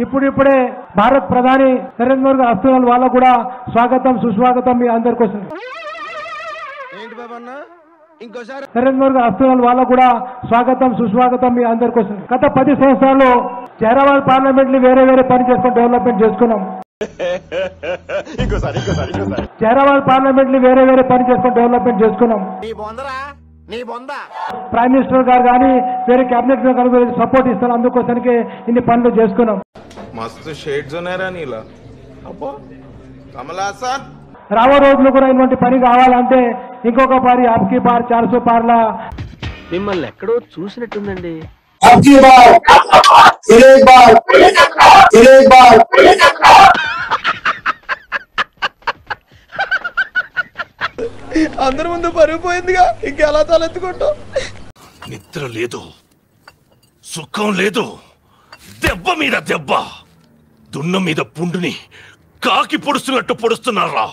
ఇప్పుడే భారత్ ప్రధాని నరేంద్ర మోదీ వస్తున్న వాళ్ళకు కూడా స్వాగతం సుస్వాగతం మీ అందరికి వస్తుంది. నరేంద్ర మోదీ వస్తున్న వాళ్ళకు కూడా స్వాగతం సుస్వాగతం మీ అందరికి వస్తుంది. గత 10 సంవత్సరాలు హైదరాబాద్ పార్లమెంట్ ని వేరే పని చేసుకుని డెవలప్మెంట్ చేసుకున్నాం. హైదరాబాద్ పార్లమెంట్ ని వేరే పని చేసుకుని డెవలప్మెంట్ చేసుకున్నాం. ప్రైమ్ మినిస్టర్ గారు కానీ వేరే కేబినెట్ గారు సపోర్ట్ ఇస్తారు. అందుకోసానికి ఇన్ని పనులు చేసుకున్నాం. మస్తు షేడ్స్ ఉన్నారా నీలా అబ్బో కమలాసన్. రాబో రోజులు కూడా ఇటువంటి పని కావాలంటే ఇంకొక పారి అబ్కి బార్ 400 పార్లా మిమ్మల్ని ఎక్కడో చూసినట్టుందండి. అందరి ముందు పరుగు పోయిందిగా ఇంకెలా తలెత్తుకుంటావు. నిద్ర లేదు, సుఖం లేదు, దెబ్బ మీద దెబ్బ, దున్న మీద పుండుని కాకి పొడుస్తున్నట్టు పొడుస్తున్నారా?